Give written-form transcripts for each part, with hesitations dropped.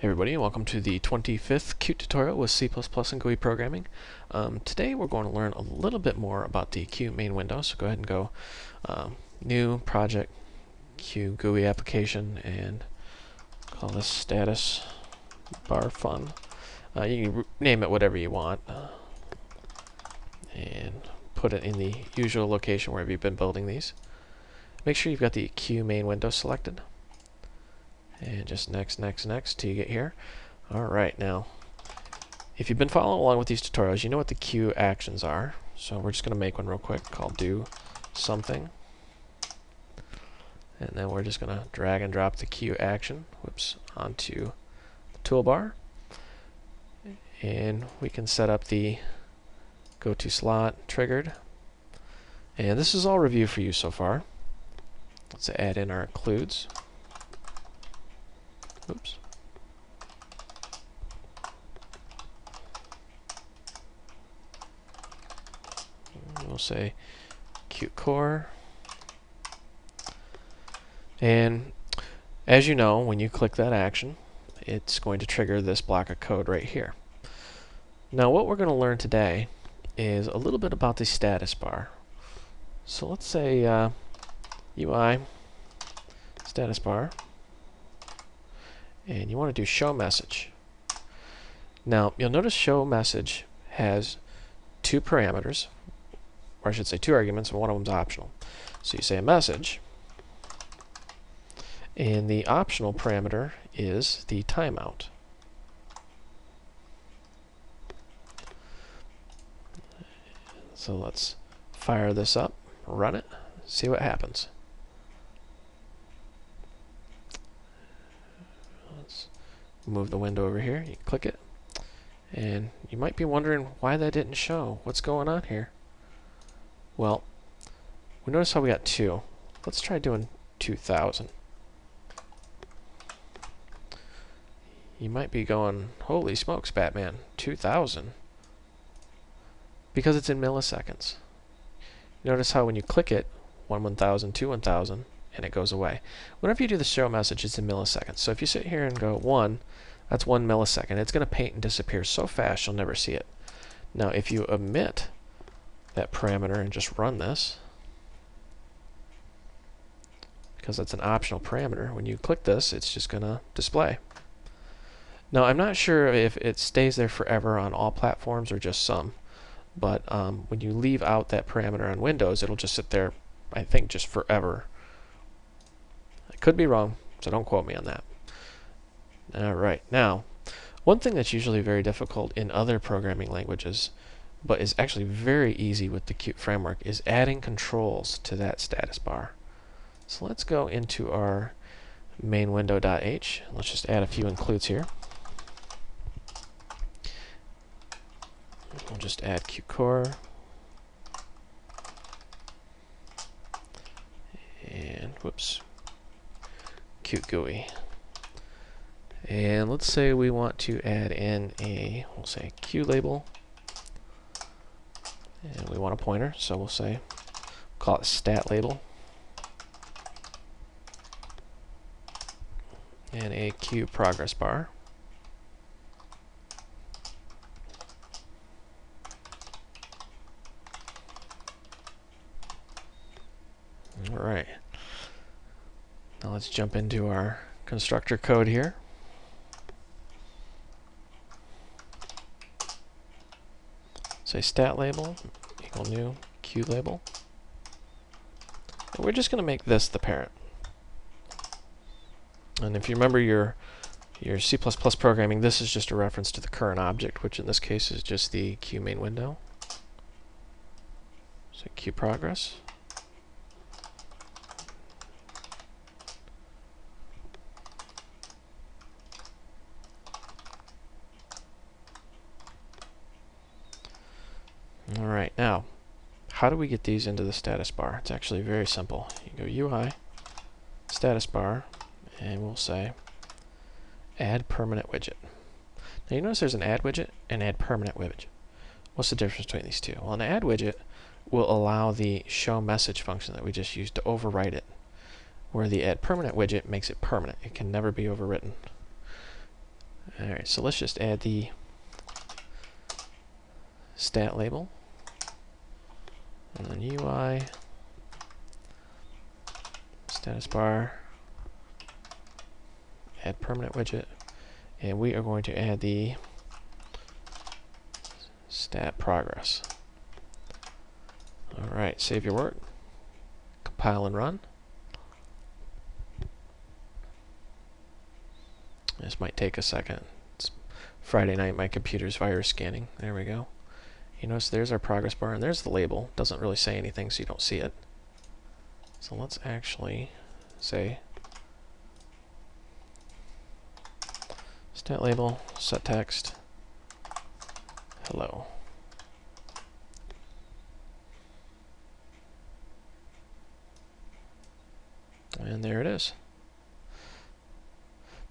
Hey everybody, and welcome to the 25th Qt tutorial with C++ and GUI programming. Today we're going to learn a little bit more about the Qt main window, so go ahead and go New, Project, Qt GUI application, and call this status bar fun. You can name it whatever you want, and put it in the usual location wherever you've been building these. Make sure you've got the Qt main window selected. And just next till you get here. Alright, now, if you've been following along with these tutorials, you know what the Q actions are. So we're just going to make one real quick called do something. And then we're just going to drag and drop the Q action, onto the toolbar. And we can set up the go to slot triggered. And this is all review for you so far. Let's add in our includes. Oops. We'll say Qt core. And as you know, when you click that action, it's going to trigger this block of code right here. Now what we're going to learn today is a little bit about the status bar. So let's say UI status bar. And you want to do show message. Now you'll notice show message has two parameters, or I should say two arguments, and one of them's optional. So you say a message, and the optional parameter is the timeout. So let's fire this up, run it, see what happens. Move the window over here, you click it, and you might be wondering why that didn't show. What's going on here? Well, we notice how we got 2. Let's try doing 2000. You might be going, holy smokes, Batman, 2000? Because it's in milliseconds. Notice how when you click it, 1,1000, 2,1000, and it goes away. Whenever you do the show message, it's in milliseconds. So if you sit here and go 1, that's 1 millisecond. It's going to paint and disappear so fast you'll never see it. Now if you omit that parameter and just run this, because that's an optional parameter, when you click this, it's just going to display. Now I'm not sure if it stays there forever on all platforms or just some, but when you leave out that parameter on Windows, it'll just sit there, I think, just forever. Could be wrong, so don't quote me on that. Alright, now, one thing that's usually very difficult in other programming languages, but is actually very easy with the Qt framework, is adding controls to that status bar. So let's go into our MainWindow.h. Let's just add a few includes here. We'll just add Qt core. And, whoops. Qt GUI. And let's say we want to add in a, we'll say Q label, and we want a pointer, so we'll say, call it stat label, and a Q progress bar. Alright. Now let's jump into our constructor code here. Say stat label equal new Q label. And we're just going to make this the parent. And if you remember your C++ programming, this is just a reference to the current object, which in this case is just the Q main window. So Q progress. Alright, now, how do we get these into the status bar? It's actually very simple. You go UI, status bar, and we'll say add permanent widget. Now you notice there's an add widget and add permanent widget. What's the difference between these two? Well, an add widget will allow the show message function that we just used to overwrite it, where the add permanent widget makes it permanent. It can never be overwritten. Alright, so let's just add the stat label, and then UI, status bar, add permanent widget, and we are going to add the stat progress. Alright, save your work, compile and run. This might take a second. It's Friday night, my computer's virus scanning. There we go. You notice there's our progress bar, and there's the label. Doesn't really say anything, so you don't see it. So let's actually say stat label, set text, hello. And there it is.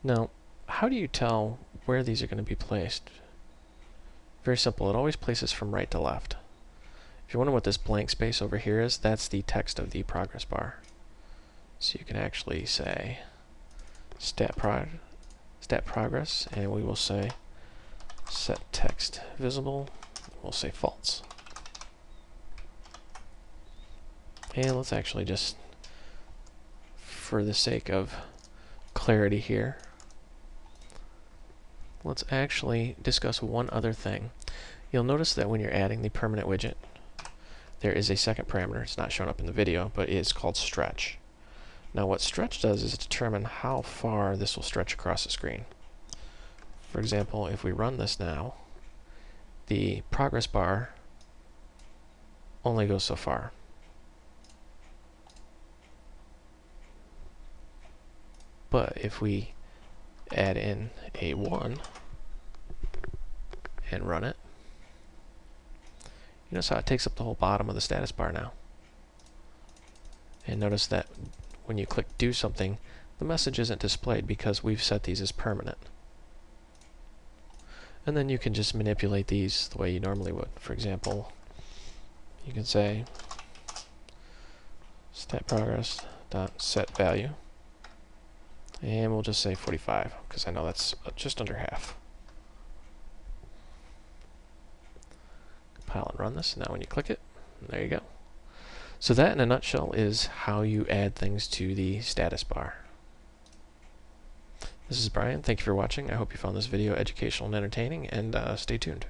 Now, how do you tell where these are going to be placed? Very simple. It always places from right to left. If you wonder what this blank space over here is, that's the text of the progress bar. So you can actually say stat progress, and we will say set text visible. We'll say false. And let's actually just, for the sake of clarity here, let's actually discuss one other thing. You'll notice that when you're adding the permanent widget, there is a second parameter. It's not shown up in the video, but it is called stretch. Now what stretch does is determine how far this will stretch across the screen. For example, if we run this now, the progress bar only goes so far. But if we add in a 1 and run it, you notice how it takes up the whole bottom of the status bar now. And notice that when you click do something, the message isn't displayed because we've set these as permanent. And then you can just manipulate these the way you normally would. For example, you can say stat progress dot set value, and we'll just say 45 because I know that's just under half. Compile and run this. Now when you click it, there you go. So that in a nutshell is how you add things to the status bar. This is Brian. Thank you for watching. I hope you found this video educational and entertaining, and stay tuned.